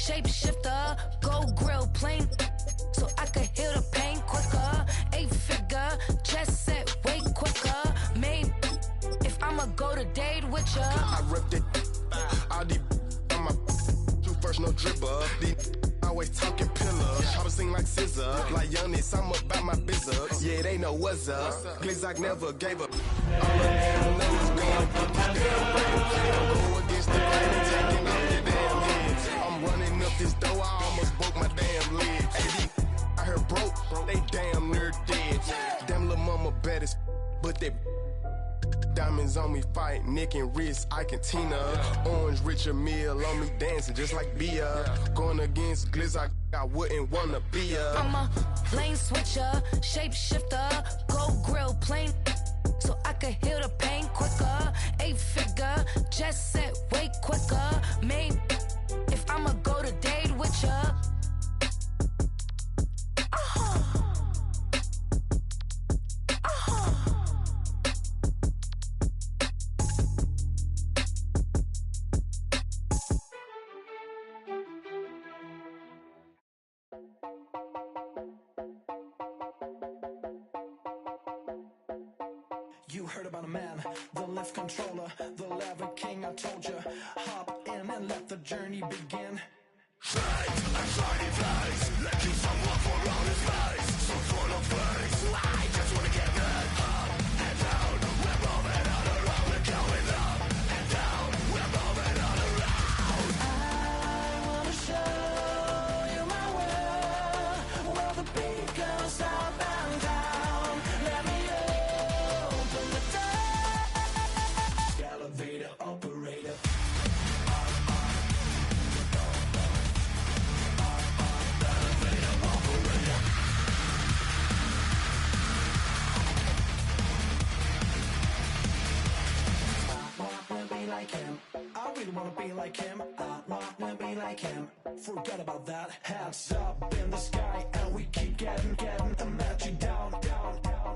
shapeshifter, gold grill, plain, so I could heal the pain quicker. 8-figure, chest set way quicker. Maybe if I'ma go to date with ya. I ripped it, all these on my you first, no dribble. These always talking pillars, try to sing like scissor. Like youngest, I'm about my business. Yeah, they know what's up. Glizzock never gave up. All of them know it's going to get this damn brain. Go against the grain, taking off their damn heads. I'm running up this door, I almost broke my damn leg. Hey, I heard broke, they damn near dead. Damn little mama bad as but they diamonds on me fight, neck and wrist, I can Tina. Orange Richard Mill on me dancing just like Bia. Going against Glizzock, I wouldn't wanna be a. I'm a lane switcher, shapeshifter, gold grill, plain, so I could heal the pain quicker. 8-figure, chest set way quicker. Maybe if I'ma go to date with ya. You heard about a man, the lift controller, the lever king, I told you. Hop in and let the journey begin. Straight and shiny place, let you someone for all his face. So full of face, I just wanna get that up and down. We're moving all around, we're going up and down. We're moving all around. I wanna show you my world, where the beat goes up and down. Let me open the door. Elevator operator. Like him, I really wanna be like him. I wanna be like him. Forget about that. Hats up in the sky, and we keep getting the magic down,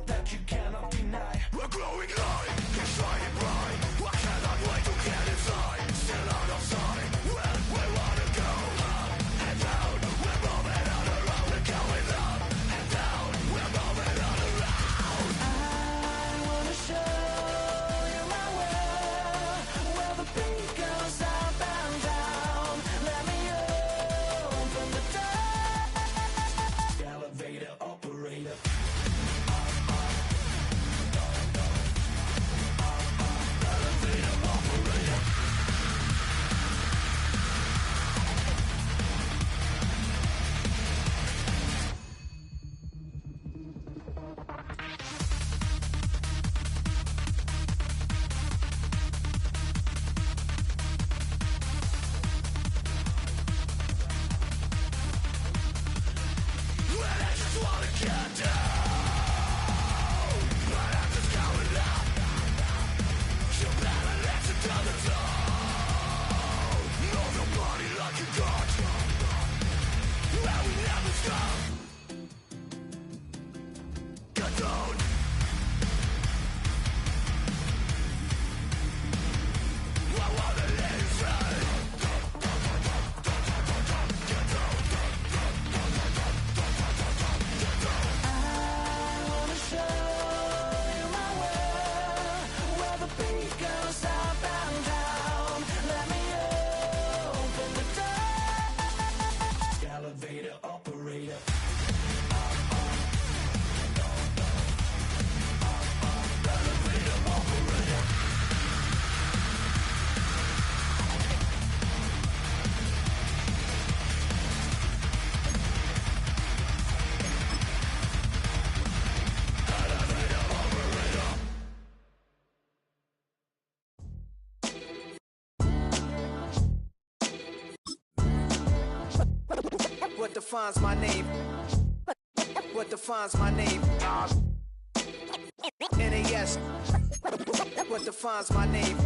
that you cannot deny. We're glowing light, keep shining bright. I cannot wait to get inside. Still out of sight, where we wanna go. Up and down, we're moving all around. We're going up and down, we're moving all around. I wanna show you my world, where the beat goes up and down. Let me open the door. Elevator operator. Well, I just wanna get down, but I'm just going up. You better let it down the door. Know nobody like you got. Well, we never stop. Get down. I wanna let it ride. I wanna show you my world, where the beat goes up and down. Let me open the door. Elevator operator. What defines my name? What defines my name? NAS. What defines my name?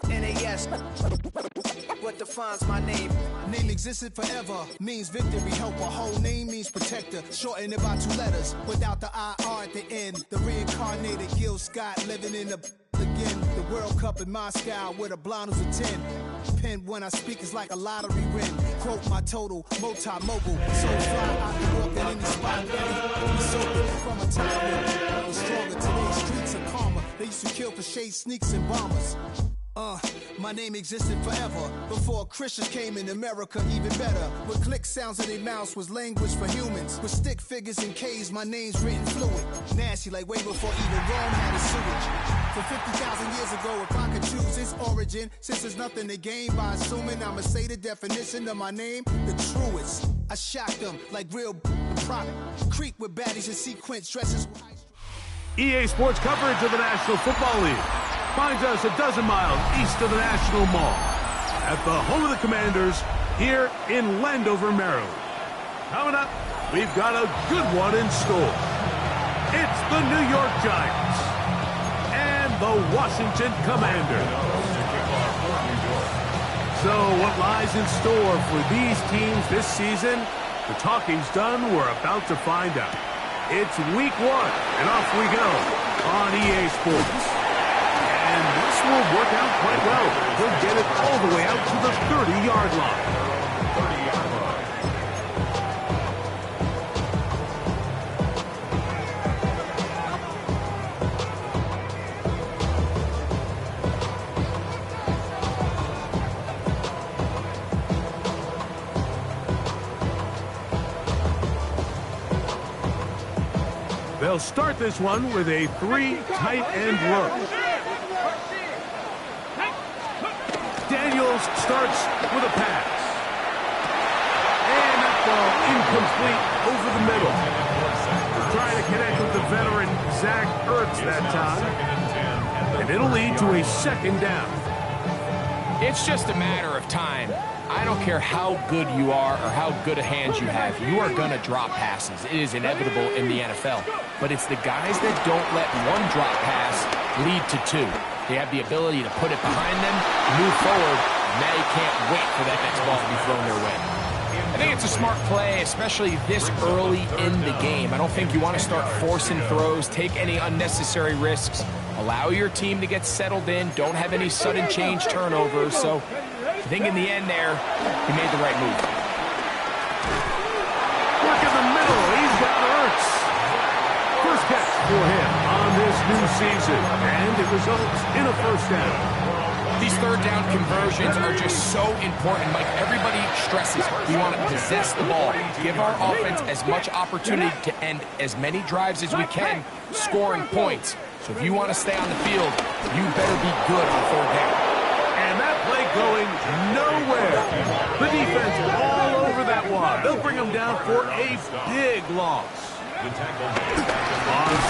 NAS. What defines my name? Name existed forever, means victory, helper. Whole name means protector, shorten it by 2 letters, without the IR at the end. The reincarnated Gil Scott living in the again. the World Cup in Moscow with a blonde who's a 10. Pen when I speak is like a lottery win. Quote my total, multi-mogul. So fly, I can walk in any spot. Any so good from a time when I was stronger. Today's streets are calmer. They used to kill for shade sneaks and bombers. My name existed forever. Before Christians came in America, even better. With click sounds in their mouths was language for humans. With stick figures and K's, my name's written fluid. Nasty like way before even Rome had a sewage. For 50,000 years ago, if I could choose its origin, since there's nothing to gain by assuming, I'ma say the definition of my name, the truest. I shocked them like real product. Creep with baddies and sequence dresses. EA Sports coverage of the National Football League finds us a dozen miles east of the National Mall at the home of the Commanders here in Landover, Maryland. Coming up, we've got a good one in store. It's the New York Giants and the Washington Commanders. So what lies in store for these teams this season? The talking's done. We're about to find out. It's week 1, and off we go on EA Sports. And this will work out quite well. He'll get it all the way out to the 30-yard line. They'll start this one with a 3 tight end rush. Daniels starts with a pass. And that ball incomplete over the middle. They're trying to connect with the veteran Zach Ertz that time. And it'll lead to a second down. It's just a matter of time. I don't care how good you are or how good a hand you have. You are going to drop passes. It is inevitable in the NFL. But it's the guys that don't let one drop pass lead to 2. They have the ability to put it behind them, move forward, and now you can't wait for that next ball to be thrown their way. I think it's a smart play, especially this early in the game. I don't think you want to start forcing throws, take any unnecessary risks. Allow your team to get settled in. Don't have any sudden change turnovers. So I think in the end there, he made the right move. Look in the middle. He's got Ertz. First catch for him on this new season. And it results in a first down. These third down conversions are just so important. Mike, everybody stresses we want to possess the ball, give our offense as much opportunity to end as many drives as we can, scoring points. So if you want to stay on the field, you better be good on third down. And that play going nowhere. The defense all over that one. They'll bring them down for a big loss. On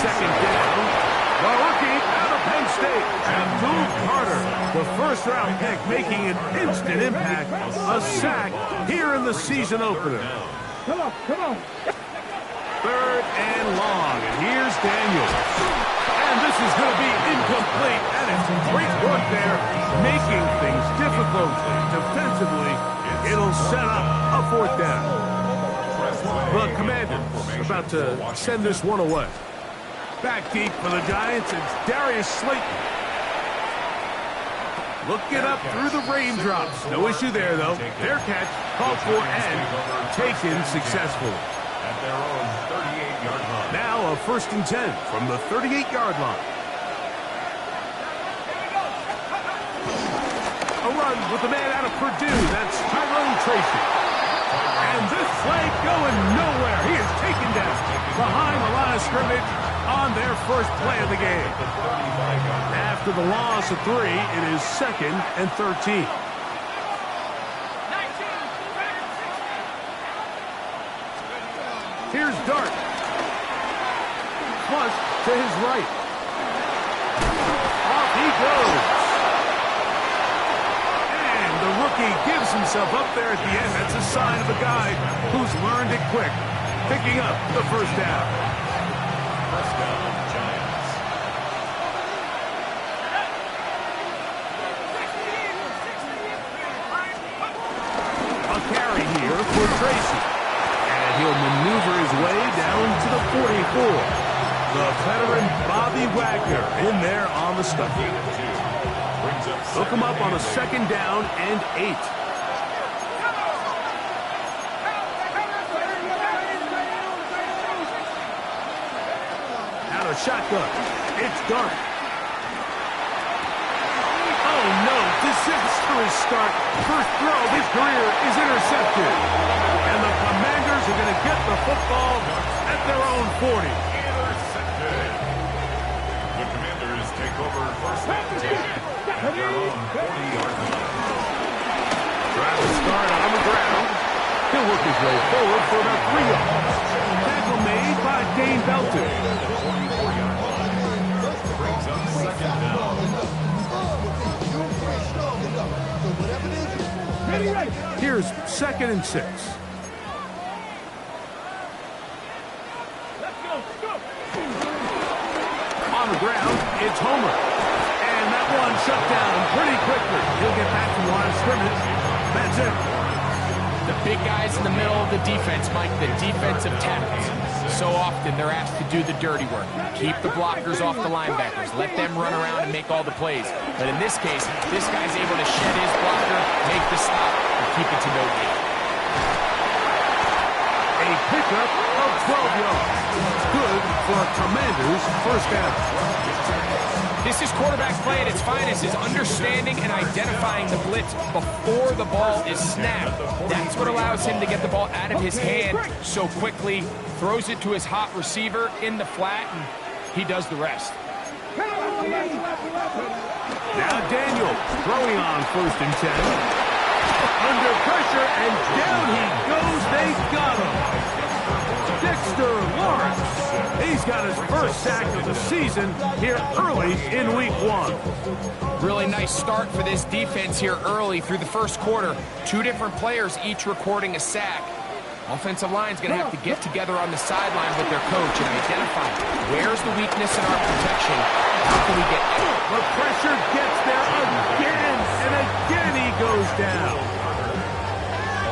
second down, the rookie out of Penn State, Abdul Carter, the first-round pick, making an instant impact, a sack here in the season opener. Come on. Third and long, and here's Daniels. And this is going to be incomplete, and it's great work there, making things difficult defensively. It'll set up a fourth down. The Commanders about to send this one away. Back deep for the Giants, it's Darius Slayton. Looking up through the raindrops. No issue there, though. Their catch called for and taken successfully. At their own 38-yard line. Now a 1st and 10 from the 38-yard line. A run with the man out of Purdue. That's Tyrone Tracy. And this play going nowhere. He is taken down behind the line of scrimmage on their first play of the game. After the loss of 3, it is 2nd and 13. Here's Dart. Flush to his right. Off he goes. And the rookie gives himself up there at the end. That's a sign of a guy who's learned it quick. Picking up the first down. First down, Giants. A carry here for Tracy. And he'll maneuver his way down to the 44. The veteran Bobby Wagner in there on the stuff. They'll come up on a 2nd down and 8. Out of shotgun. It's Dart. Oh, no. Disastrous start. First throw of his career is intercepted. And the Commanders are going to get the football at their own 40. Intercepted. The Commanders take over first and 10 at their own 40-yard line. Trying to start on the ground. He'll work his way forward for about 3 yards. Tackle made by Dane Belton. The 44-yard line brings up 2nd down. Here's 2nd and 6. On the ground, it's Homer. And that one shut down pretty quickly. He'll get back to the line of scrimmage. That's it. The big guys in the middle of the defense, Mike, the defensive tackles. So often they're asked to do the dirty work. Keep the blockers off the linebackers. Let them run around and make all the plays. But in this case, this guy's able to shed his blocker, make the stop, and keep it to no gain. A pickup of 12 yards. Good for a Commanders first down. This is quarterback play at its finest, is understanding and identifying the blitz before the ball is snapped. That's what allows him to get the ball out of his hand so quickly, throws it to his hot receiver in the flat, and he does the rest. Now Daniel throwing on 1st and 10. Under pressure, and down he goes. They got him. Dexter Lawrence. He's got his first sack of the season here early in week 1. Really nice start for this defense here early through the first quarter. 2 different players each recording a sack. Offensive line's going to have to get together on the sideline with their coach and identify where's the weakness in our protection. How can we get it? The pressure gets there again, and again he goes down.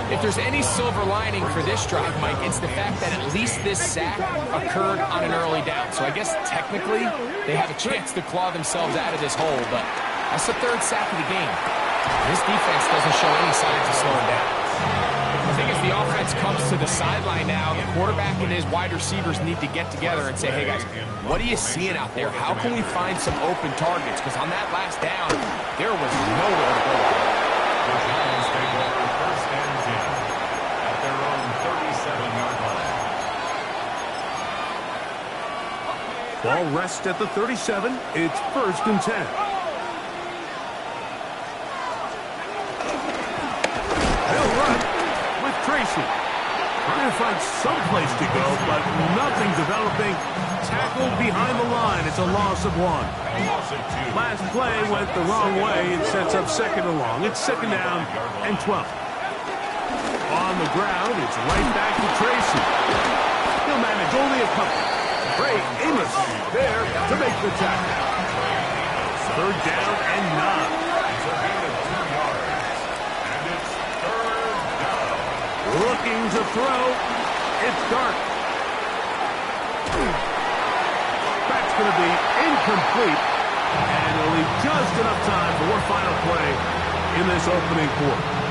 If there's any silver lining for this drive, Mike, it's the fact that at least this sack occurred on an early down. So I guess technically they have a chance to claw themselves out of this hole, but that's the 3rd sack of the game. This defense doesn't show any signs of slowing down. I think as the offense comes to the sideline now, the quarterback and his wide receivers need to get together and say, hey guys, what are you seeing out there? How can we find some open targets? Because on that last down, there was nowhere to go. The Giants take over first and 10 at their own 37-yard line. Ball rests at the 37. It's 1st and 10. They'll run with Tracy. Trying to find some place to go, but nothing developing. Tackled behind the line. It's a loss of 1. Last play went the wrong way. It sets up 2nd and long. It's 2nd down and 12. On the ground, it's right back to Tracy. He'll manage only a couple. Ray Amos there to make the tackle. 3rd down and 9. And it's 3rd down. Looking to throw. It's Dart. That's going to be incomplete. And it'll leave just enough time for one final play in this opening quarter.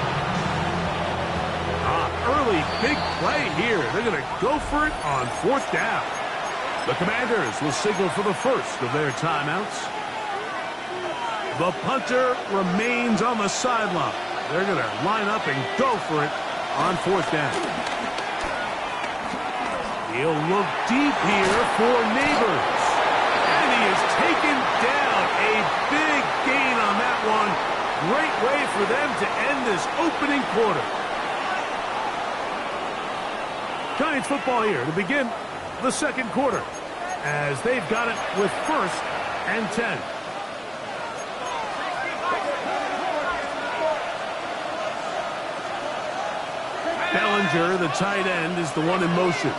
Early big play here. They're going to go for it on 4th down. The Commanders will signal for the first of their timeouts. The punter remains on the sideline. They're going to line up and go for it on 4th down. He'll look deep here for Neighbors. And he is taken down. A big gain on that one. Great way for them to end this opening quarter. Giants football here to begin the 2nd quarter as they've got it with 1st and 10. Bellinger, the tight end, is the one in motion.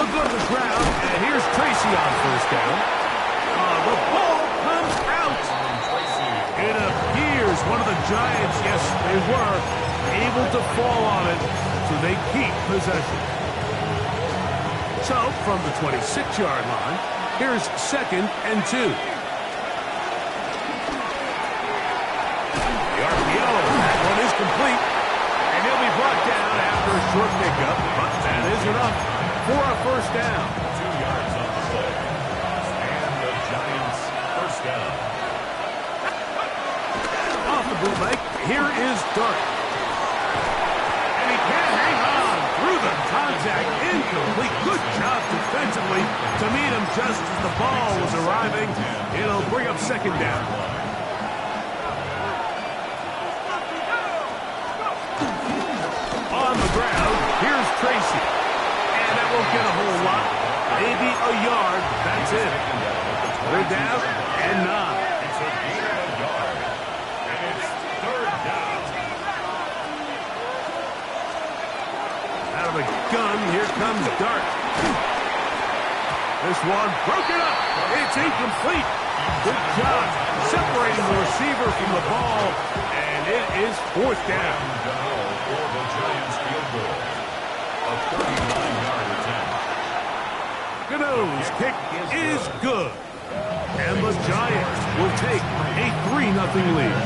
Look on the ground, and here's Tracy on 1st down. The ball comes out. It appears one of the Giants, yes, they were able to fall on it, so they keep possession. So, from the 26-yard line, Here's 2nd and 2. The RPO, that one is complete. And he'll be brought down after a short pickup, but that is enough for a first down. 2 yards on the play. And the Giants first down. Off the bootleg, here is Dart. And he can't hang on through the contact. Incomplete. Good job defensively to meet him just as the ball was arriving. It'll bring up 2nd down. On the ground, here's Tracy. And that won't get a whole lot. Maybe a yard. That's it. 3rd down and 9. It's a gain of a yard. And it's 3rd down. Out of the gun, here comes Dart. This one broken up. It's incomplete. Good job separating the receiver from the ball. And it is 4th down. For the Giants field goal. A 39-yard attempt. Gano's kick is good. And the Giants will take a 3-0 lead.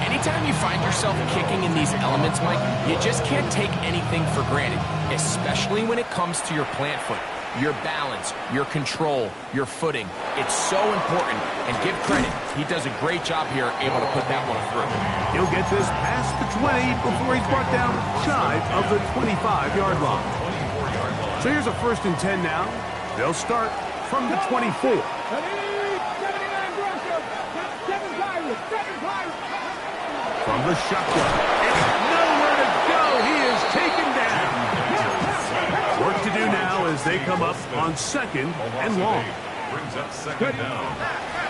Anytime you find yourself kicking in these elements, Mike, you just can't take anything for granted, especially when it comes to your plant foot, your balance, your control, your footing. It's so important, and give credit. He does a great job here able to put that one through. He'll get this past the 20 before he's brought down shy of the 25-yard line. So here's a 1st and 10 now. They'll start from the 24. From the shotgun. It's nowhere to go. He is taken down. Work to do now as they come up on 2nd and long. Brings up 2nd down.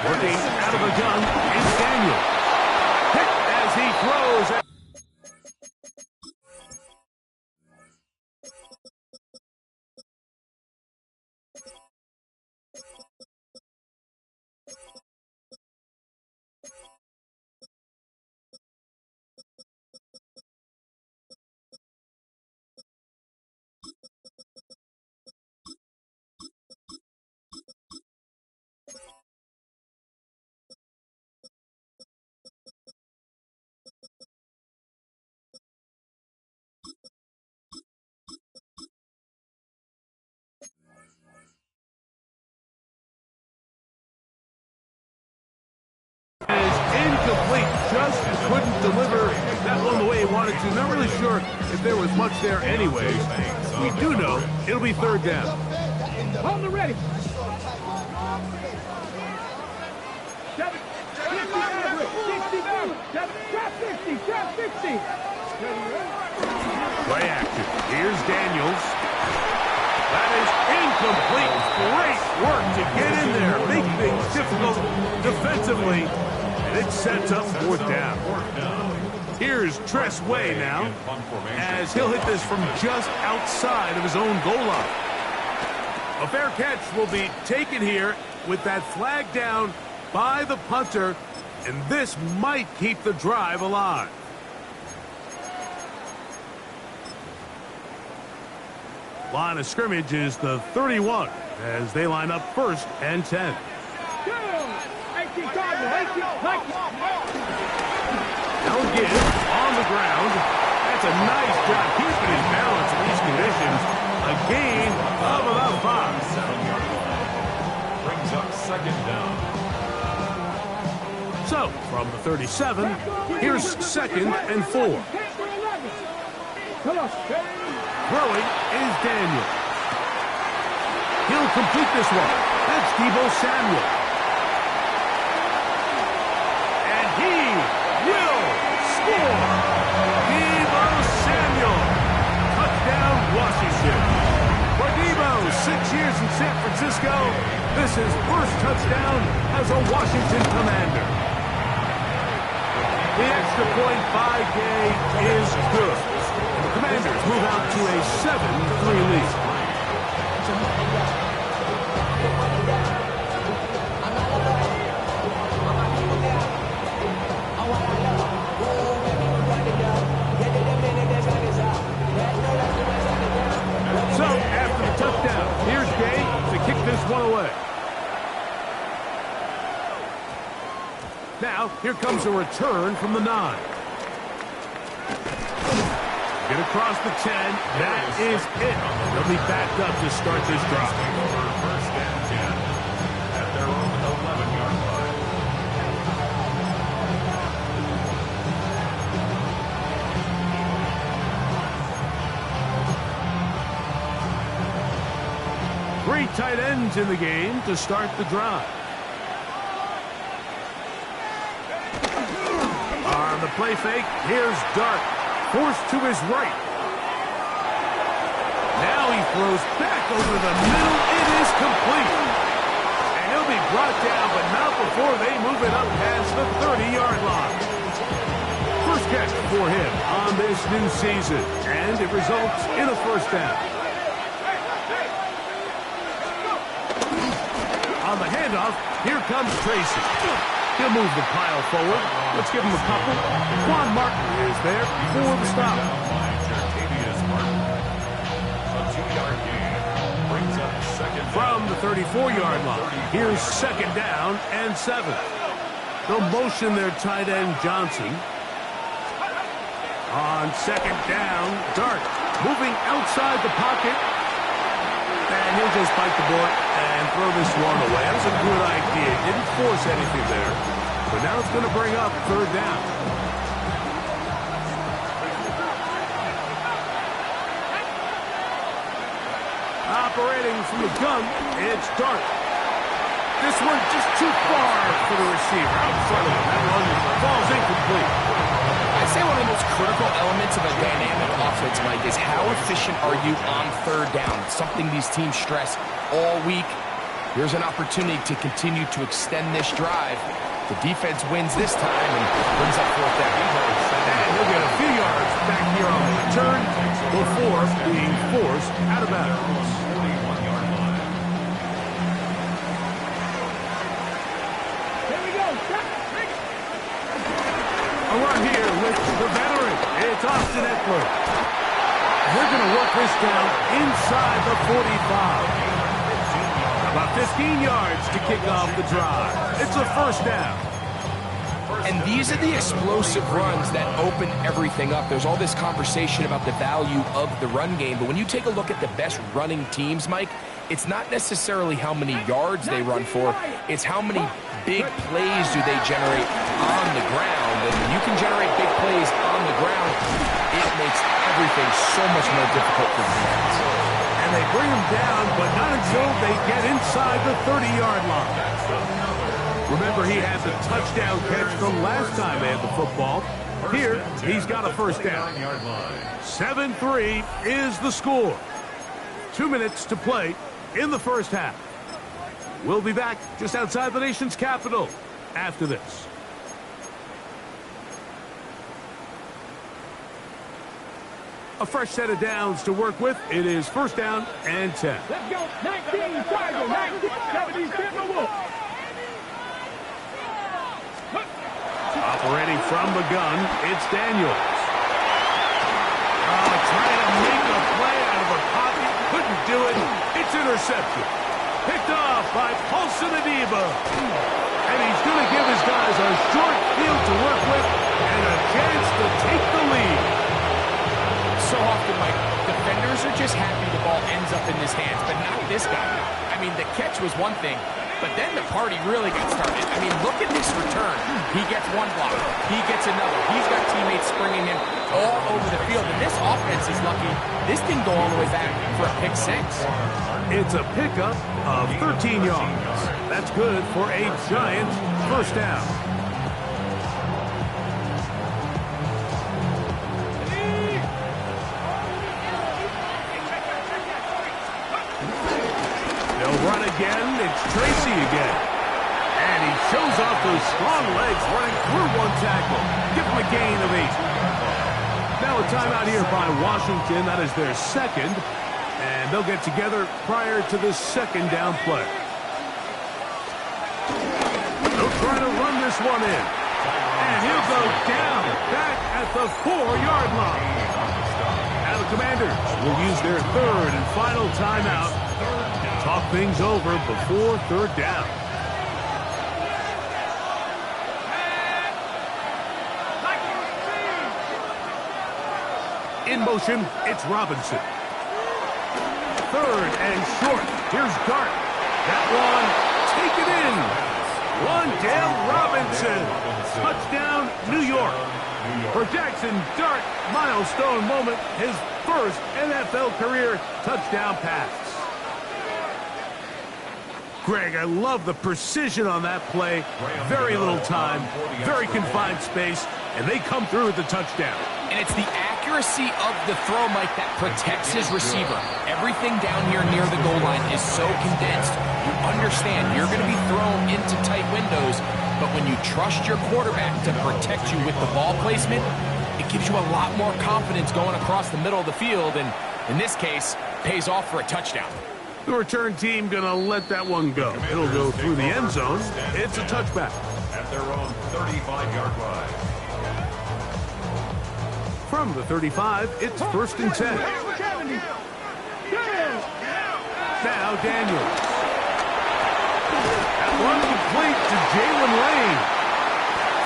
Working out of the gun is Daniel. Hit as he throws. Is incomplete. Just couldn't deliver that one the way he wanted to. Not really sure if there was much there anyway. We do know it'll be 3rd down. Hold it ready. 60. Play action. Here's Daniels. That is incomplete. Great work to get in there. Make things difficult defensively. And it sets up 4th down. Here's Tress Way now, as he'll hit this from just outside of his own goal line. A fair catch will be taken here with that flag down by the punter, and this might keep the drive alive. Line of scrimmage is the 31 as they line up 1st and 10. Now again, on the ground. That's a nice job keeping his balance in these conditions. A gain of about 5. 7-yard line. Brings up 2nd down. So, from the 37, here's 2nd and 4. Throwing is Daniel. He'll complete this one. That's Deebo Samuel. And he will score. Deebo Samuel. Touchdown, Washington. For Deebo, 6 years in San Francisco, this is first touchdown as a Washington Commander. The extra point by Gay is good. The Commanders move out to a 7-3 lead. So, after the touchdown, here's Gay to kick this one away. a return from the 9. Get across the 10. That is it. They'll be backed up to start this drive. First and 10 at their own 11-yard line. Three tight ends in the game to start the drive. On the play fake, here's Dart. Forced to his right. Now he throws back over the middle. It is complete. And he'll be brought down, but not before they move it up past the 30-yard line. First catch for him on this new season, and it results in a first down. On the handoff, here comes Tracy. He'll move the pile forward. Let's give him a couple. Quan Martin is there for the stop. A 2-yard gain brings up second From the 34-yard line, here's second down and 7. They'll motion their tight end Johnson. On second down, Dart moving outside the pocket. And he'll just bite the bullet and throw this one away. That was a good idea. Didn't force anything there. But now it's going to bring up third down. Operating from the gun, it's Dart. This one just too far for the receiver. Out in front of him. That one falls incomplete. I'd say one of the most critical elements of a dynamic offense, Mike, is how efficient are you on third down? It's something these teams stress all week. Here's an opportunity to continue to extend this drive. The defense wins this time and brings up fourth down. And he'll get a few yards back here on the return before being forced out of bounds. 41-yard line. Here we go. A run here with the veteran. It's Austin Eckler. They're going to work this down inside the 45. About 15 yards to kick off the drive. It's a first down. And these are the explosive runs that open everything up. There's all this conversation about the value of the run game, but when you take a look at the best running teams, Mike, it's not necessarily how many yards they run for, it's how many big plays do they generate on the ground. And when you can generate big plays on the ground, it makes everything so much more difficult for defense. And they bring him down, but not until they get inside the 30-yard line. Remember, he had the touchdown catch the last time they had the football. Here, he's got a first down. 7-3 is the score. 2 minutes to play in the first half. We'll be back just outside the nation's capital after this. A fresh set of downs to work with. It is first down and 10. Let's go. 19, Tiger. 19, 70, Timberwolves. Operating from the gun, it's Daniels. Trying to make a play out of a pocket. Couldn't do it. It's intercepted. Picked off by Paulson Adeba. And he's going to give his guys a short field to work with and a chance to take the lead. So often, Mike, defenders are just happy the ball ends up in his hands, but not this guy. I mean, the catch was one thing, but then the party really got started. I mean, look at this return. He gets one block. He gets another. He's got teammates springing him all over the field. And this offense is lucky. This didn't go all the way back for a pick six. It's a pickup of 13 yards. That's good for a giant first down. They'll run again. It's Tracy again. And he shows off those strong legs running through one tackle. Give him a gain of 8. Now a timeout here by Washington. That is their second. And they'll get together prior to the second down play. They'll try to run this one in. And he'll go down back at the 4-yard line. Now the Commanders will use their third and final timeout. Talk things over before third down. In motion, it's Robinson. Third and short. Here's Dart. That one, take it in. Wandale Robinson. Touchdown, New York. For Jackson Dart, milestone moment, his first NFL career touchdown pass. Greg, I love the precision on that play. Very little time, very confined space, and they come through with the touchdown. And it's the accuracy of the throw, Mike, that protects his receiver. Everything down here near the goal line is so condensed. You understand you're going to be thrown into tight windows, but when you trust your quarterback to protect you with the ball placement, it gives you a lot more confidence going across the middle of the field, and in this case, pays off for a touchdown. The return team going to let that one go. It'll go through the end zone. It's a touchback. At their own 35-yard line. From the 35, it's 1st and 10. Now Daniels. That one complete to Jalen Lane.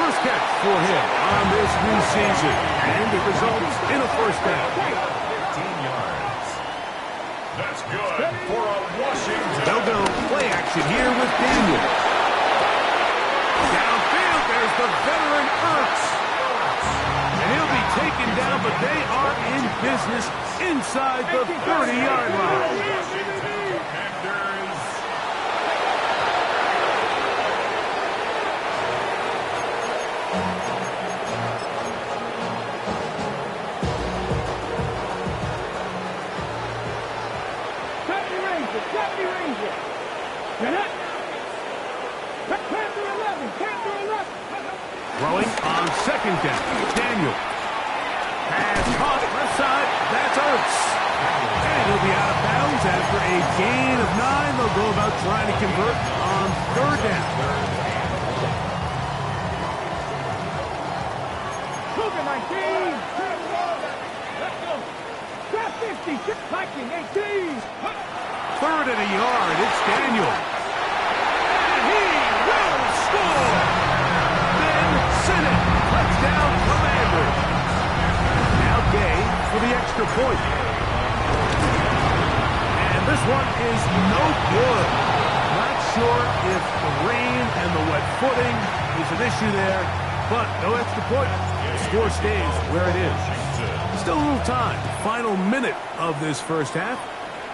First catch for him on this new season. And it results in a first down. 15 yards. That's good for a Washington. They'll go play action here with Daniels. Downfield, there's the veteran Ertz. And he'll be taken down, but they are in business inside the 30-yard line. Throwing on second down, Daniel. Pass caught left side, that's Ertz. And he'll be out of bounds after a gain of 9. They'll go about trying to convert on third down. Cougar 19. Let's go. Grab 50. Viking 18. Third and a yard, it's Daniel. And he will score. Szn1, touchdown Commanders. Now Gay for the extra point. And this one is no good. Not sure if the rain and the wet footing is an issue there, but no extra point. The score stays where it is. Still a little time. Final minute of this first half.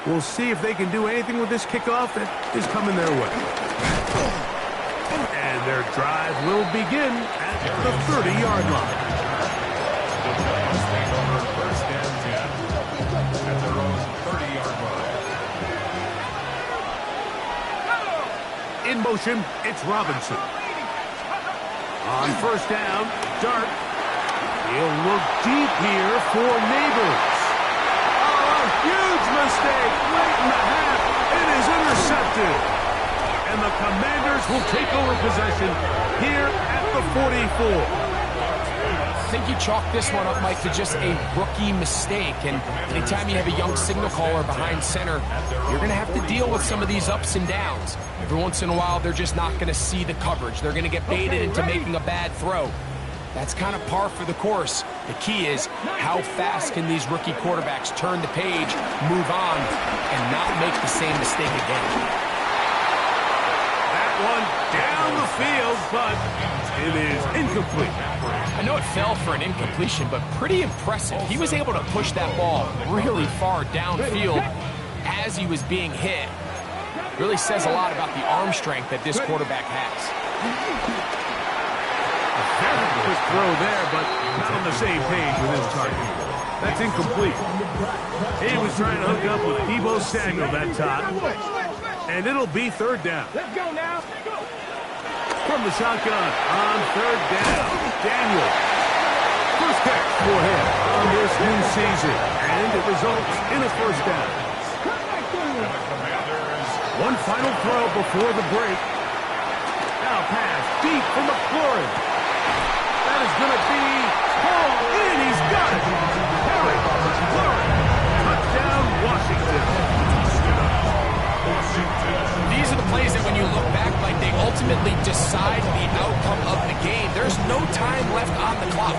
We'll see if they can do anything with this kickoff that is coming their way. And their drive will begin at the 30-yard line. The Giants take over 1st and 10 at their own 30-yard line. In motion, it's Robinson. On first down, Dart. He'll look deep here for Neighbors. Oh, a huge mistake late in the half. It is intercepted. And the Commanders will take over possession here at the 44. I think you chalk this one up, Mike, to just a rookie mistake. And anytime you have a young signal caller behind center, you're going to have to deal with some of these ups and downs. Every once in a while, they're just not going to see the coverage. They're going to get baited into making a bad throw. That's kind of par for the course. The key is how fast can these rookie quarterbacks turn the page, move on, and not make the same mistake again. One down the field, but it is incomplete. I know it fell for an incompletion, but pretty impressive. He was able to push that ball really far downfield as he was being hit. Really says a lot about the arm strength that this quarterback has. A very quick throw there, but it's on the same page with his target. That's incomplete. He was trying to hook up with Deebo Samuel that time. And it'll be third down. Let's go now. From the shotgun on third down, Daniel. First catch for him on this new season. And it results in a first down. One final throw before the break. Now pass deep for McLaurin. That is going to be hauled in. He's got it. Harry McLaurin. Touchdown, Washington. These are the plays that when you look back, like they ultimately decide the outcome of the game. There's no time left on the clock.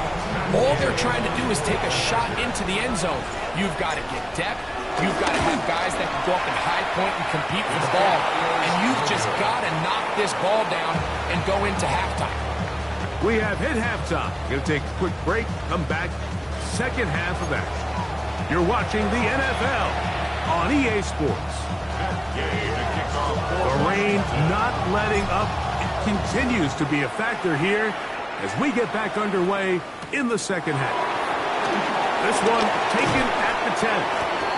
All they're trying to do is take a shot into the end zone. You've got to get depth. You've got to have guys that can go up and high point and compete for the ball. And you've just got to knock this ball down and go into halftime. We have hit halftime. Going to take a quick break, come back, second half of action. You're watching the NFL on EA Sports. The rain not letting up. It continues to be a factor here as we get back underway in the second half. This one taken at the 10.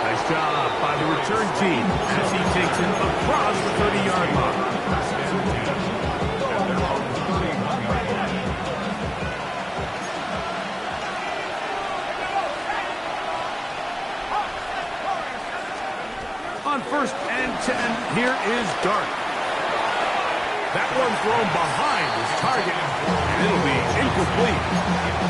Nice job by the return team as he takes it across the 30-yard line. On 1st and 10, here is Dart. That one thrown behind his target, and it'll be incomplete.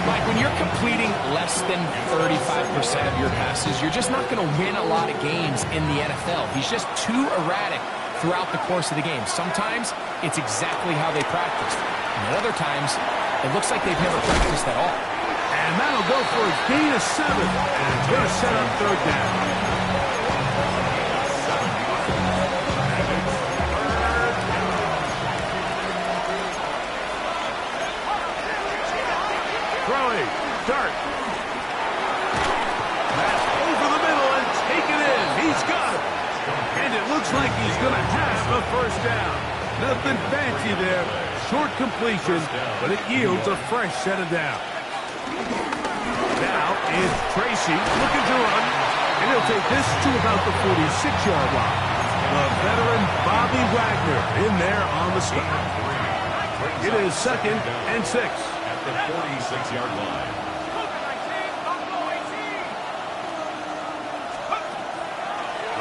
Mike, when you're completing less than 35% of your passes, you're just not going to win a lot of games in the NFL. He's just too erratic throughout the course of the game. Sometimes it's exactly how they practiced. And other times, it looks like they've never practiced at all. And that'll go for a gain of 7, and it's going to set up 3rd down. Throwing, Dart. Pass over the middle and taken in. He's got it. And it looks like he's going to have a 1st down. Nothing fancy there. Short completion, but it yields a fresh set of downs. Now is Tracy looking to run, and he'll take this to about the 46-yard line. The veteran Bobby Wagner in there on the stop. It is 2nd and 6. The 46-yard line.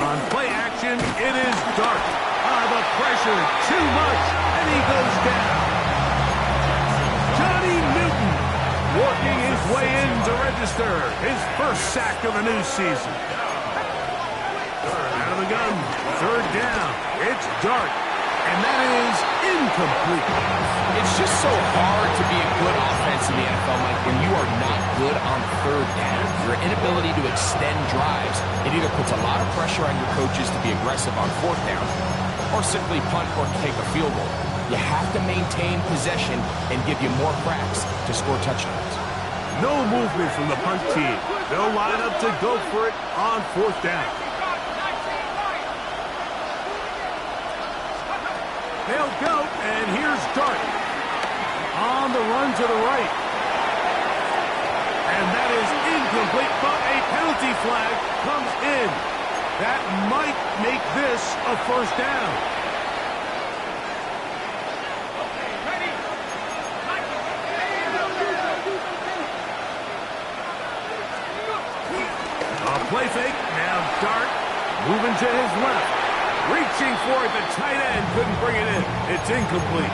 On play action, it is Dart. The pressure, too much, and he goes down. Johnny Newton working his way in to register his 1st sack of the new season. Out of the gun, 3rd down. It's Dart, and that is incomplete. It's just so hard to be a good offense in the NFL, Mike, when you are not good on 3rd down. Your inability to extend drives, it either puts a lot of pressure on your coaches to be aggressive on 4th down or simply punt or take a field goal. You have to maintain possession and give you more cracks to score touchdowns. No movement from the punt team. They'll line up to go for it on 4th down. They'll go, and here's Dart. On the run to the right. And that is incomplete, but a penalty flag comes in. That might make this a 1st down. A play fake, now Dart moving to his left. Reaching for it, the tight end couldn't bring it in. It's incomplete.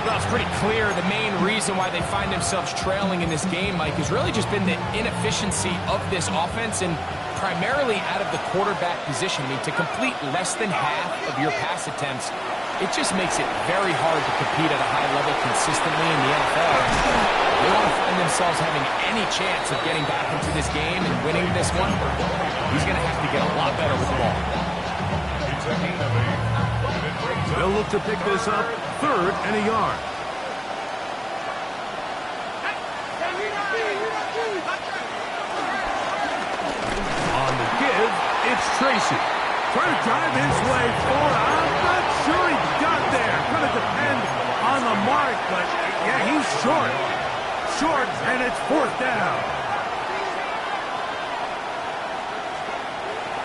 Well, it's pretty clear the main reason why they find themselves trailing in this game, Mike, has really just been the inefficiency of this offense and primarily out of the quarterback position. I mean, to complete less than half of your pass attempts, it just makes it very hard to compete at a high level consistently in the NFL. They want to find themselves having any chance of getting back into this game and winning this one. He's going to have to get a lot better with the ball. They'll look to pick this up 3rd and a yard. On the give, it's Tracy. Trying to drive his way forward. I'm not sure he got there. Going to depend on the mark, but yeah, he's short. Short, and it's 4th down.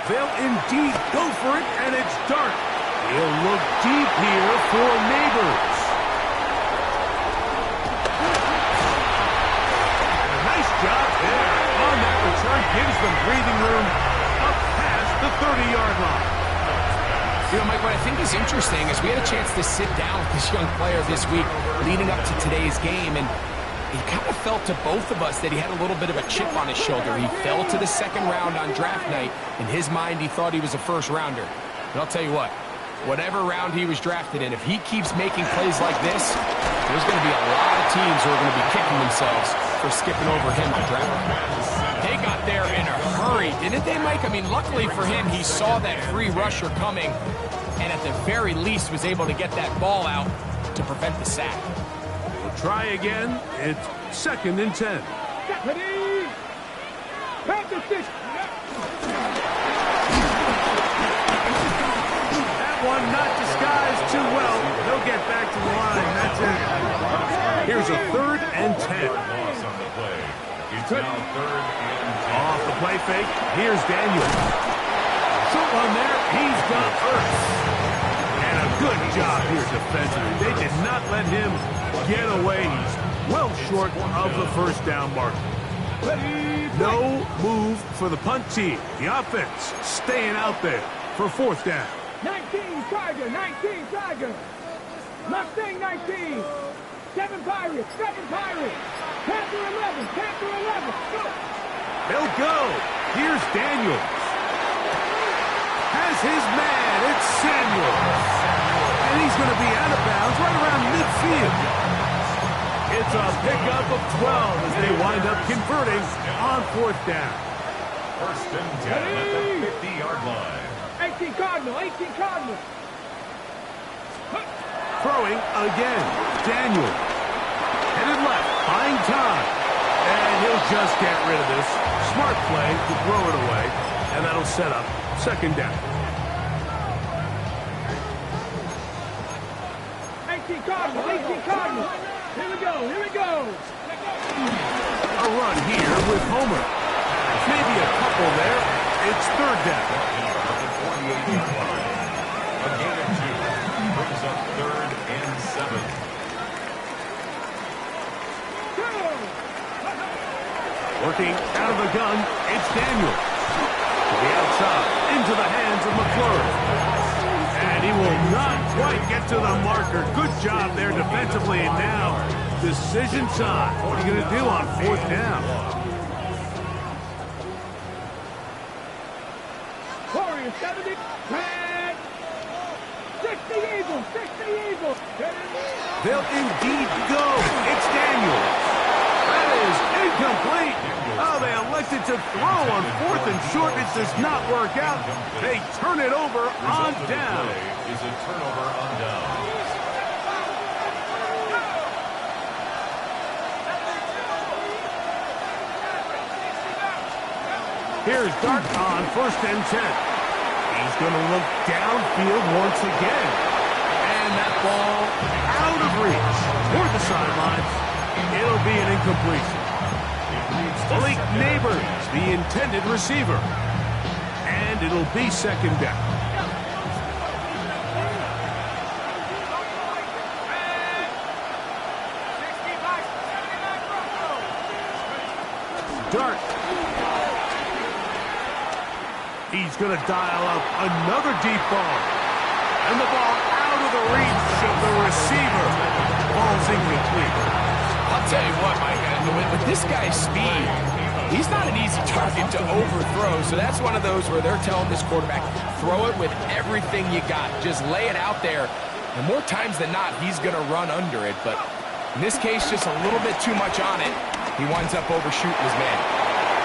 They'll indeed go for it, and it's Dart. He'll look deep here for Neighbors. And a nice job there on that return. Gives them breathing room up past the 30-yard line. You know, Mike, what I think is interesting is we had a chance to sit down with this young player this week leading up to today's game, and he kind of felt to both of us that he had a little bit of a chip on his shoulder. He fell to the 2nd round on draft night. In his mind, he thought he was a 1st rounder. But I'll tell you what, whatever round he was drafted in, if he keeps making plays like this, There's going to be a lot of teams who are going to be kicking themselves for skipping over him to draft. They got there in a hurry, didn't they, Mike? I mean, luckily for him, he saw that free rusher coming, and at the very least was able to get that ball out to prevent the sack. We'll try again. It's 2nd and 10. Ready? Practice this. That one not disguised too well. They'll get back to the line. That's it. Here's a 3rd and 10. It's now 3rd and 10. Off the play fake. Here's Daniel. Short one there. He's got Ertz. And a good job here defensively. They did not let him get away. He's well short of the first down mark. No move for the punt team. The offense staying out there for 4th down. 19 Tiger, 19 Tiger. Mustang 19. 7 Pirates, 7 Pirates. Panther 11, Panther 11. Go. They'll go. Here's Daniels. Has his man. It's Samuels. And he's going to be out of bounds right around midfield. It's a pickup of 12 as they wind up converting on 4th down. 1st and 10 at the 50-yard line. 18 Cardinal, 18 Cardinal. Throwing again. Daniel. Headed left. Buying time. And he'll just get rid of this. Smart play to throw it away. And that'll set up 2nd down. 18 Cardinal, 18 Cardinal. Here we go, here we go. A run here with Homer. Maybe a couple there. It's 3rd down. A gain of 2 brings up 3rd and 7. Working out of the gun, it's Daniel. To the outside, into the hands of McClure. And he will not quite get to the marker. Good job there defensively. And now, decision time. What are you going to do on 4th down? Warriors 70. Red. 60 Eagles, 60 Eagles. They'll indeed go. It's Daniel. That is incomplete. Oh, they elected to throw on 4th and short. It does not work out. They turn it over on down. Is a turnover on down. Here's Dart on 1st and 10. He's going to look downfield once again. And that ball out of reach toward the sidelines. It'll be an incompletion. Blake Neighbors, the intended receiver. And it'll be 2nd down. Dart. He's going to dial up another deep ball. And the ball out of the reach of the receiver. Ball's incomplete. I'll tell you what, Mike, with this guy's speed, he's not an easy target to overthrow. So that's one of those where they're telling this quarterback, throw it with everything you got. Just lay it out there. And more times than not, he's going to run under it. But in this case, just a little bit too much on it. He winds up overshooting his man.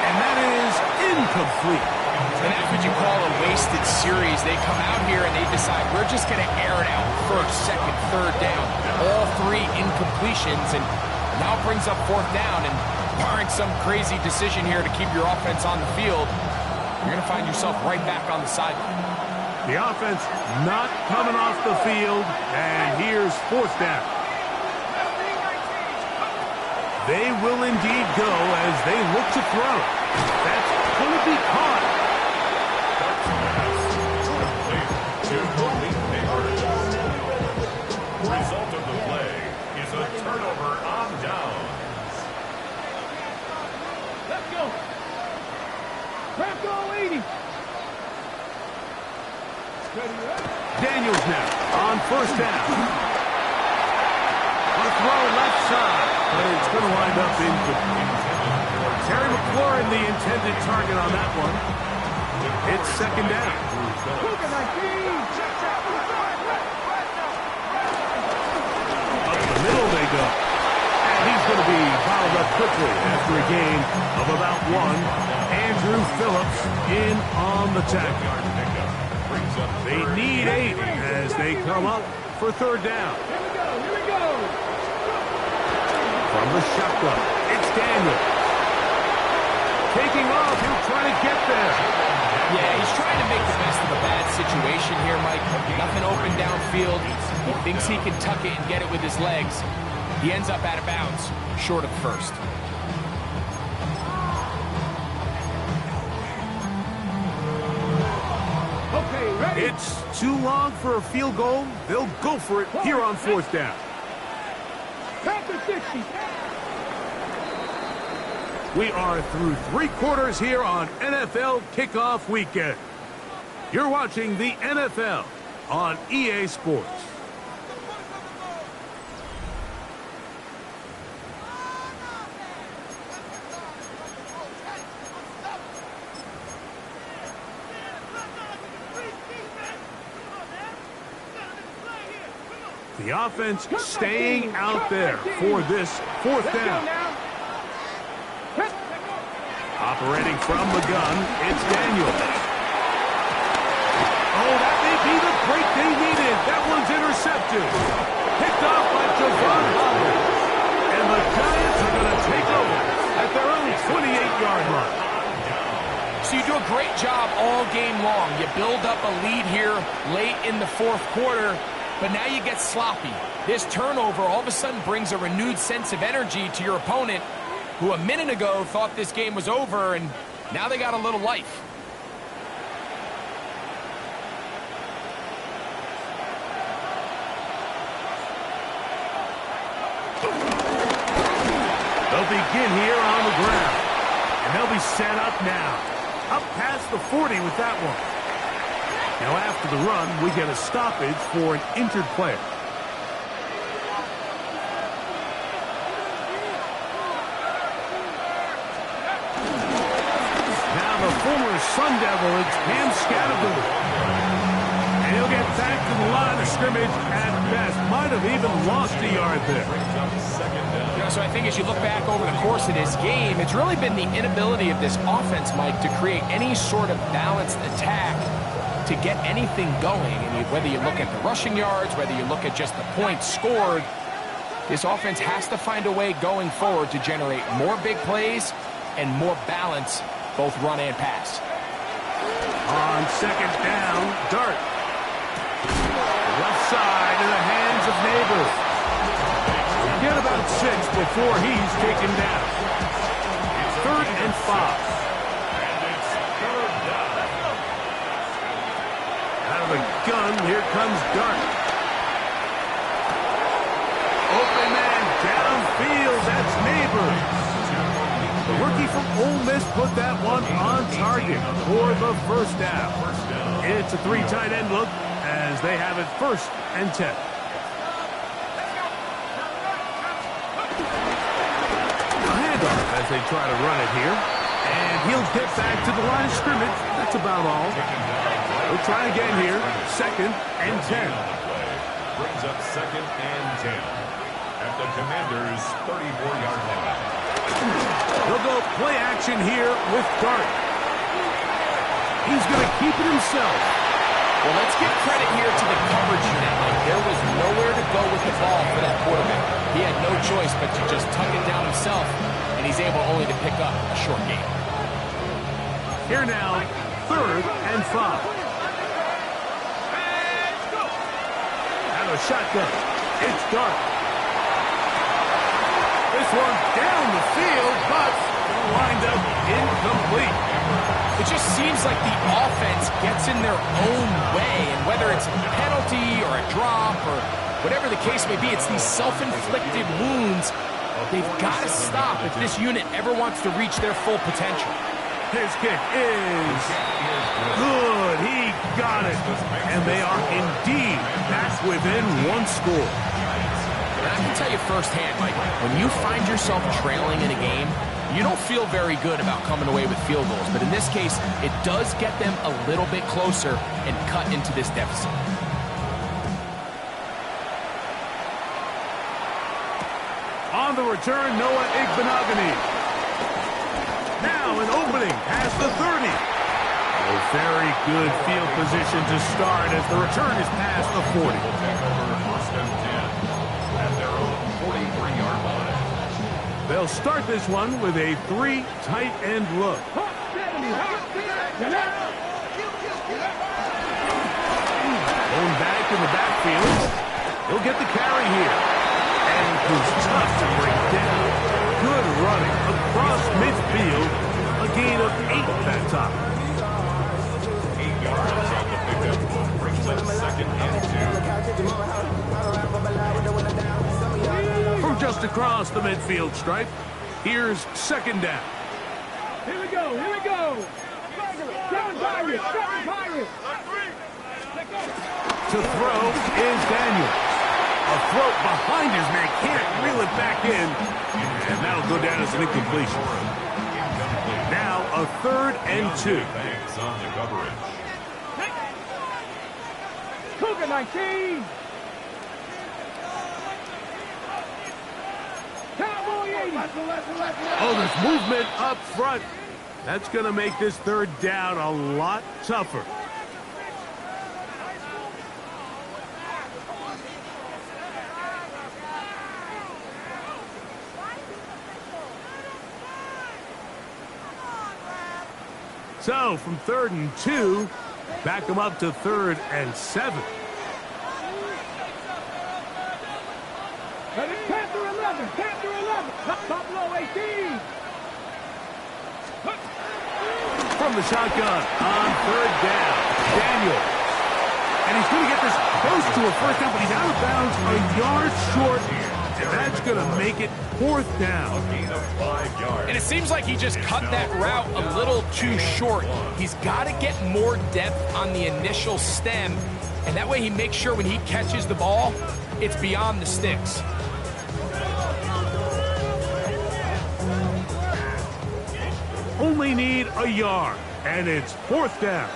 And that is incomplete. And that's what you call a wasted series. They come out here and they decide, we're just going to air it out 1st, 2nd, 3rd down. All 3 incompletions. And now it brings up 4th down. And barring some crazy decision here to keep your offense on the field, you're going to find yourself right back on the sideline. The offense not coming off the field. And here's 4th down. They will indeed go as they look to throw. That's going to be caught. The result of the play is a turnover on downs. Let's go. Bronco 80. Daniels now on 1st down. A throw left side, but it's going to wind up incomplete. Terry McLaurin, the intended target on that one. It's 2nd down. Up the middle they they go. And he's going to be fouled up quickly after a gain of about 1. Andrew Phillips in on the tackle. They need 8 as they come up for third down. Here we go. From the shotgun, it's Daniel. Taking off, he'll try to get there. Yeah, he's trying to make the best of a bad situation here, Mike. Nothing open downfield. He thinks he can tuck it and get it with his legs. He ends up out of bounds, short of first. Okay, ready? It's too long for a field goal. They'll go for it here on fourth down. Panther 60. We are through 3 quarters here on NFL Kickoff Weekend. You're watching the NFL on EA Sports. The offense staying out there for this fourth down. Operating from the gun, it's Daniels. Oh, that may be the break they needed. That one's intercepted. Picked off by Javon Holland. And the Giants are going to take over at their own 28-yard line. So you do a great job all game long. You build up a lead here late in the fourth quarter, but now you get sloppy. This turnover all of a sudden brings a renewed sense of energy to your opponent, who a minute ago thought this game was over, and now they got a little life. They'll begin here on the ground, and they'll be set up now. Up past the 40 with that one. Now after the run, we get a stoppage for an injured player. Former Sun Devil, it's Cam Scattergood. And he'll get back to the line of scrimmage at best. Might have even lost a yard there. You know, so I think as you look back over the course of this game, it's really been the inability of this offense, Mike, to create any sort of balanced attack to get anything going. And whether you look at the rushing yards, whether you look at just the points scored, this offense has to find a way going forward to generate more big plays and more balance, both run and pass. On second down, Dart. Left side in the hands of Neighbors. Get about 6 before he's taken down. Third and 5. Out of the gun, here comes Dart. Open man downfield, that's Neighbors. The rookie from Ole Miss put that one on target for the first down. It's a 3 tight end look as they have it 1st and 10. A handoff as they try to run it here. And he'll get back to the line of scrimmage. That's about all. We'll try again here. 2nd and 10. Brings up 2nd and 10 at the Commanders' 34-yard line. They'll go play action here with Dart. He's going to keep it himself. Well, let's give credit here to the coverage unit. Like, there was nowhere to go with the ball for that quarterback. He had no choice but to just tuck it down himself, and he's able only to pick up a short gain. Here now, 3rd and 5. Out of shotgun, it's Dart. This one down the field, but lined up incomplete. It just seems like the offense gets in their own way, and whether it's a penalty or a drop or whatever the case may be, it's these self-inflicted wounds. They've got to stop if this unit ever wants to reach their full potential. His kick is good. He got it. And they are indeed back within 1 score. And I can tell you firsthand, Mike, when you find yourself trailing in a game, you don't feel very good about coming away with field goals. But in this case, it does get them a little bit closer and cut into this deficit. On the return, Noah Igbenogany. Now an opening past the 30. A very good field position to start as the return is past the 40. Will take over first and 10 at their own 43-yard line. They'll start this one with a 3 tight end look. Going back in the backfield. He'll get the carry here. And who's tough to break down. Good running across midfield. A gain of 8 that time. 8 yards on the pickup. Brings up second and 2. From just across the midfield stripe, here's second down. Here we go, here we go. 7 Pirates, 7 Pirates. To throw is Daniels. A throw behind his man, can't reel it back in. And that'll go down as an incompletion. Now a 3rd and 2. Thanks on the coverage. Cougar 19. Cowboy 80. Oh, there's movement up front. That's going to make this 3rd down a lot tougher. So, from 3rd and 2, back them up to 3rd and 7. Panther 11, Panther 11. Buffalo 18. From the shotgun on 3rd down, Daniels. And he's going to get this close to a 1st down, but he's out of bounds a yard short. And that's going to make it 4th down. Gain of 5 yards. And it seems like he just cut that route a little too short. He's got to get more depth on the initial stem, and that way he makes sure when he catches the ball, it's beyond the sticks. Only need a yard, and it's 4th down.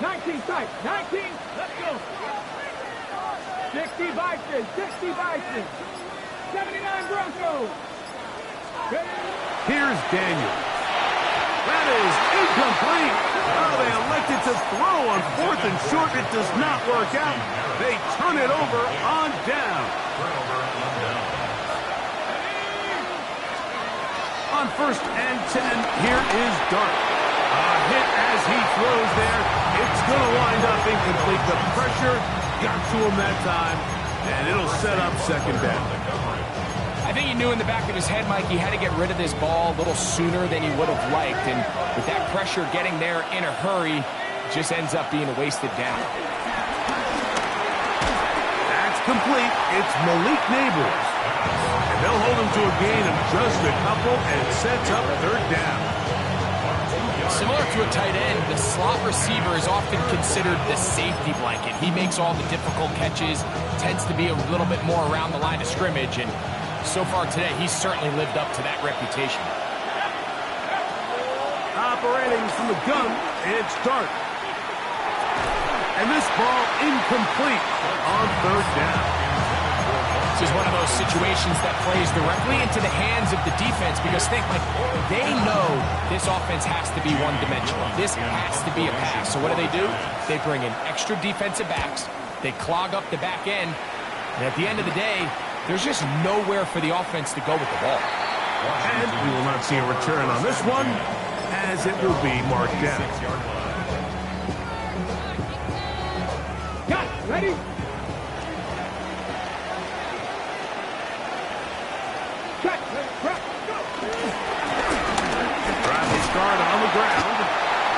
19 tight, 19. Let's go. 60 Bison, 60 Bison. 79 Broncos. Here's Daniels. That is incomplete. Oh, they elected to throw on 4th and short. It does not work out. They turn it over on down. Turnover on down. On 1st and 10, here is Dart. A hit as he throws there. It's going to wind up incomplete. The pressure got to him that time, and it'll set up 2nd down. I think he knew in the back of his head, Mike, he had to get rid of this ball a little sooner than he would have liked. And with that pressure getting there in a hurry, it just ends up being a wasted down. That's complete. It's Malik Neighbors. And they'll hold him to a gain of just a couple and sets up 3rd down. Similar to a tight end, the slot receiver is often considered the safety blanket. He makes all the difficult catches, tends to be a little bit more around the line of scrimmage, and so far today, he's certainly lived up to that reputation. Operating from the gun, it's Dart. And this ball incomplete on 3rd down. This is one of those situations that plays directly into the hands of the defense because think, like, they know this offense has to be one-dimensional. This has to be a pass. So what do? They bring in extra defensive backs. They clog up the back end. And at the end of the day, there's just nowhere for the offense to go with the ball. And we will not see a return on this one, as it will be marked down. 6-yard line. Got it. Ready? Cut. Drive the start on the ground.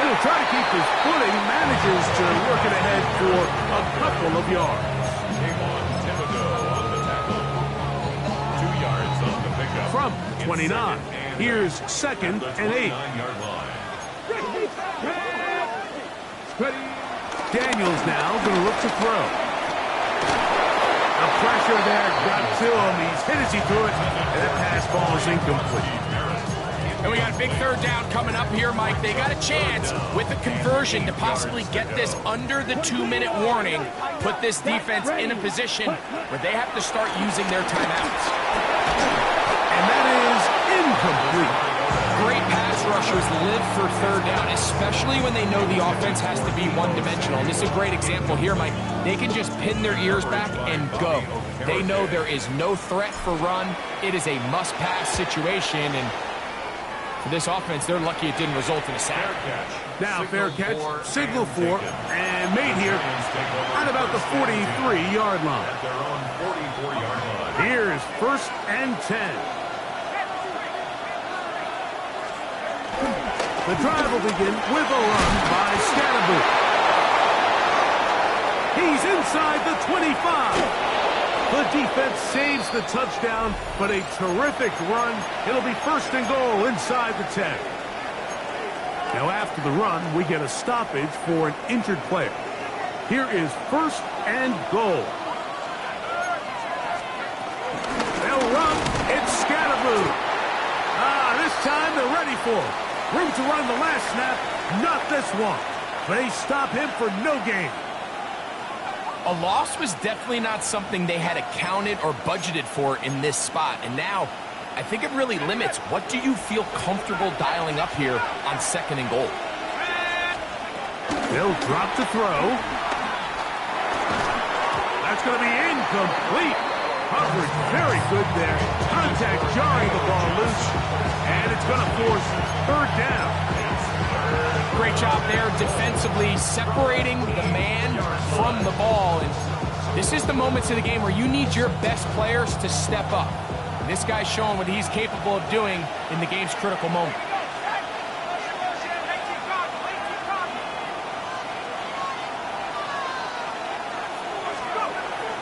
And he'll try to keep his footing, manages to work it ahead for a couple of yards. From 29, here's 2nd and 8. Daniels now going to look to throw. The pressure there got to him. He's hit as he threw it, and that pass ball is incomplete. And we got a big 3rd down coming up here, Mike. They got a chance with a conversion to possibly get this under the 2-minute warning, put this defense in a position where they have to start using their timeouts. And that is incomplete. Great pass rushers live for third down, especially when they know the offense has to be one-dimensional. And this is a great example here, Mike. They can just pin their ears back and go. They know there is no threat for run. It is a must-pass situation, and for this offense, they're lucky it didn't result in a sack. Now, fair catch, signal for, and made here at about the 43-yard line. At their own 44-yard line. Here's 1st and 10. The drive will begin with a run by Scatterboot. He's inside the 25. The defense saves the touchdown, but a terrific run. It'll be 1st and goal inside the 10. Now after the run, we get a stoppage for an injured player. Here is 1st and goal. They'll run. It's Scatterboot. This time they're ready for it. Room to run the last snap, not this one. They stop him for no gain. A loss was definitely not something they had accounted or budgeted for in this spot. And now, I think it really limits what do you feel comfortable dialing up here on 2nd and goal. They'll drop to throw. That's going to be incomplete. Coverage very good there. Contact jarring the ball loose. And it's going to force 3rd down. Great job there defensively, separating the man from the ball. And this is the moments of the game where you need your best players to step up. And this guy's showing what he's capable of doing in the game's critical moment.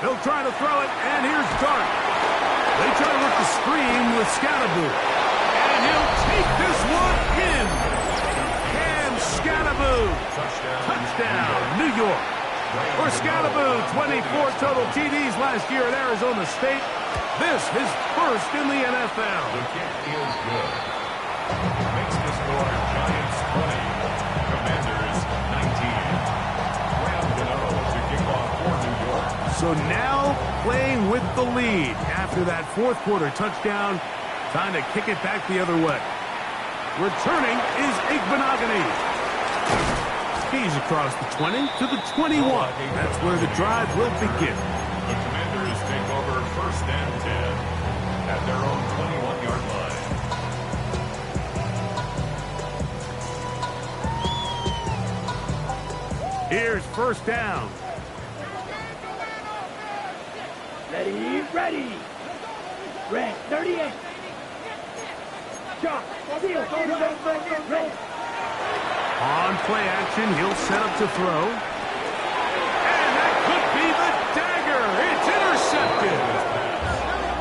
They'll try to throw it, and here's Dart. They try to work the screen with Scatterboot. And he'll take this one in. Cam Scatterboot. Touchdown, New York. For Scatterboot, 24 total TDs last year at Arizona State. This his 1st in the NFL. The kick is good. Makes the score Giants 20, Commanders 19. To kick off for New York. So now playing with the lead after that 4th quarter touchdown. Time to kick it back the other way. Returning is Igbenogany. He's across the 20 to the 21. That's where the drive will begin. The Commanders take over 1st and 10 at their own 21-yard line. Here's 1st down. Ready, ready. Red, 38. Shot, steal, ready. On play action, he'll set up to throw. And that could be the dagger. It's intercepted.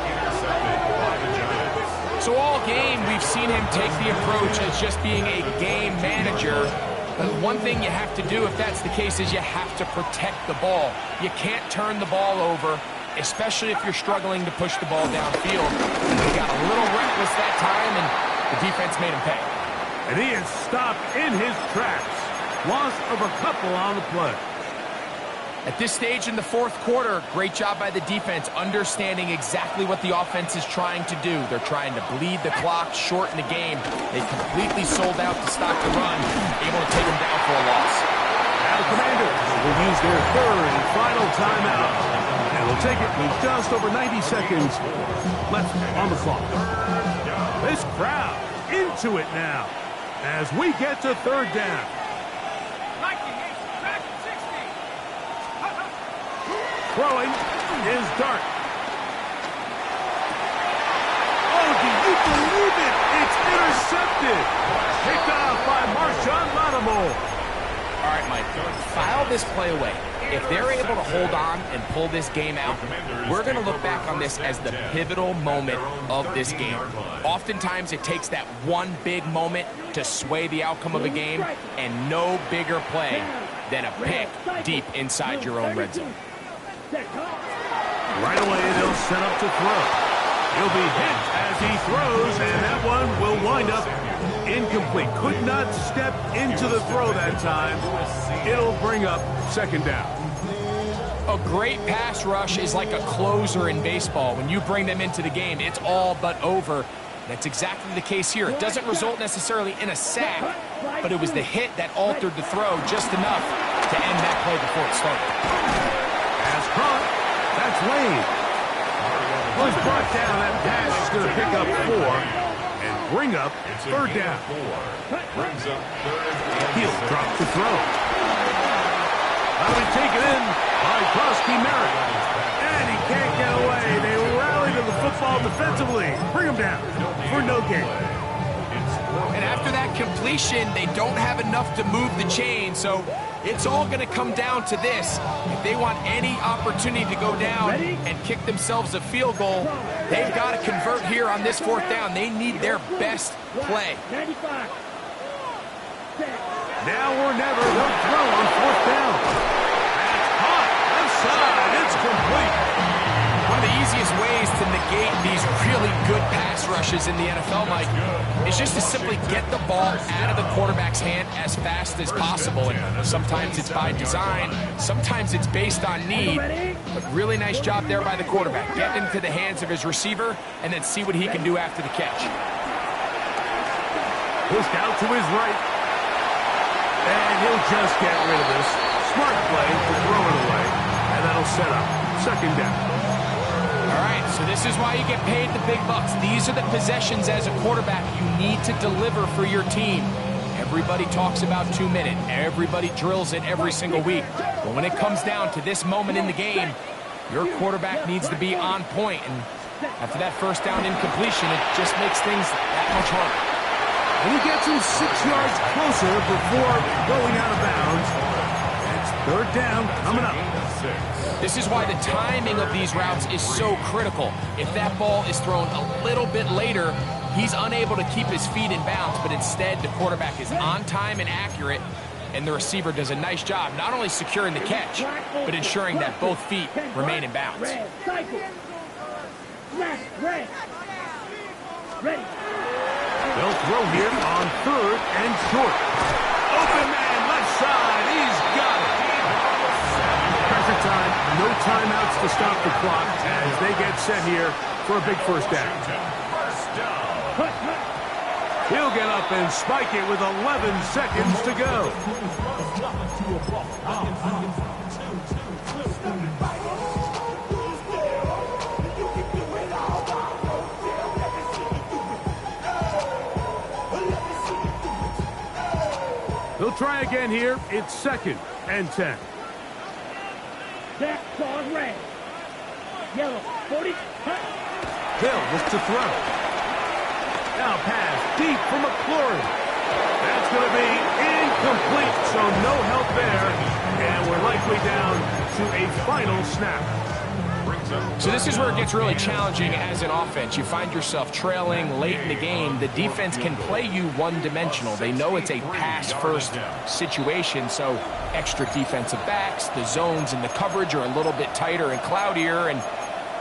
Intercepted by the Giants. So all game, we've seen him take the approach as just being a game manager. But one thing you have to do if that's the case is you have to protect the ball. You can't turn the ball over, especially if you're struggling to push the ball downfield. He got a little reckless that time, and the defense made him pay. And he is stopped in his tracks. Loss of a couple on the play. At this stage in the 4th quarter, great job by the defense, understanding exactly what the offense is trying to do. They're trying to bleed the clock, shorten the game. They completely sold out to stop the run, able to take them down for a loss. Now the Commanders will use their 3rd and final timeout. And they'll take it with just over 90 seconds left on the clock. This crowd into it now as we get to 3rd down. Throwing is Dart. Oh, do you believe it? It's intercepted. Picked off by Marshawn Lattimore. All right, Mike, file this play away. If they're able to hold on and pull this game out, we're going to look back on this as the pivotal moment of this game. Oftentimes, it takes that one big moment to sway the outcome of a game, and no bigger play than a pick deep inside your own red zone. Right away, they'll set up to throw. He'll be hit as he throws, and that one will wind up incomplete. Could not step into the throw that time. It'll bring up 2nd down. A great pass rush is like a closer in baseball. When you bring them into the game, it's all but over. That's exactly the case here. It doesn't result necessarily in a sack, but it was the hit that altered the throw just enough to end that play before it started. Pass caught. That's Wade. Was brought down. That pass is going to pick up 4 and bring up third down. He'll drop the throw. That'll be taken in by Krosky Merritt. And he can't get away. They rally to the football defensively. Bring him down for no gain. And after that completion, they don't have enough to move the chain, so it's all going to come down to this. If they want any opportunity to go down and kick themselves a field goal, they've got to convert here on this 4th down. They need their best play. Now or never, they'll throw on 4th down. That's hot. Left side. It's complete. One of the easiest ways to negate these really good pass rushes in the NFL, Mike, is just to simply get the ball out of the quarterback's hand as fast as possible. And sometimes it's by design, sometimes it's based on need. But really nice job there by the quarterback. Get into the hands of his receiver and then see what he can do after the catch. Pushed out to his right. And he'll just get rid of this. Smart play to throw it away. And that'll set up 2nd down. All right, so this is why you get paid the big bucks. These are the possessions as a quarterback you need to deliver for your team. Everybody talks about 2-minute. Everybody drills it every single week. But when it comes down to this moment in the game, your quarterback needs to be on point. And after that 1st down incompletion, it just makes things that much harder. And he gets him 6 yards closer before going out of bounds. It's 3rd down coming up. This is why the timing of these routes is so critical. If that ball is thrown a little bit later, he's unable to keep his feet in bounds, but instead the quarterback is on time and accurate, and the receiver does a nice job not only securing the catch, but ensuring that both feet remain in bounds. They'll throw here on 3rd and short. Open man, left side, he's got it. Pressure time, no timeouts to stop the clock as they get set here for a big 1st down. He'll get up and spike it with 11 seconds to go. They'll try again here. It's 2nd and 10. That's on red. Yellow, 40. Hill looks to throw. Now pass deep for McLaurin. That's going to be incomplete, so no help there. And we're likely down to a final snap. So this is where it gets really challenging as an offense. You find yourself trailing late in the game. The defense can play you one-dimensional. They know it's a pass-first situation, so extra defensive backs, the zones and the coverage are a little bit tighter and cloudier, and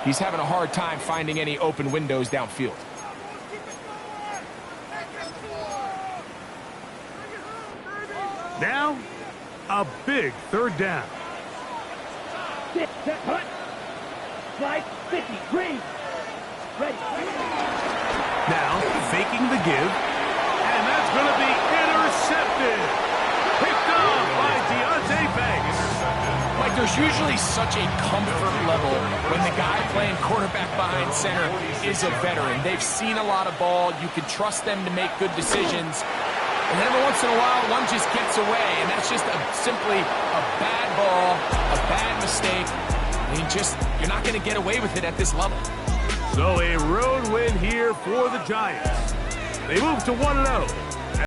he's having a hard time finding any open windows downfield. Now, a big 3rd down. Slide 50, green. Ready. Now, faking the give. And that's going to be intercepted. Picked off by Deontay Banks. Like, there's usually such a comfort level when the guy playing quarterback behind center is a veteran. They've seen a lot of ball. You can trust them to make good decisions. And then every once in a while, one just gets away. And that's just simply a bad ball, a bad mistake. I mean, you're not going to get away with it at this level. So a road win here for the Giants. They move to 1-0.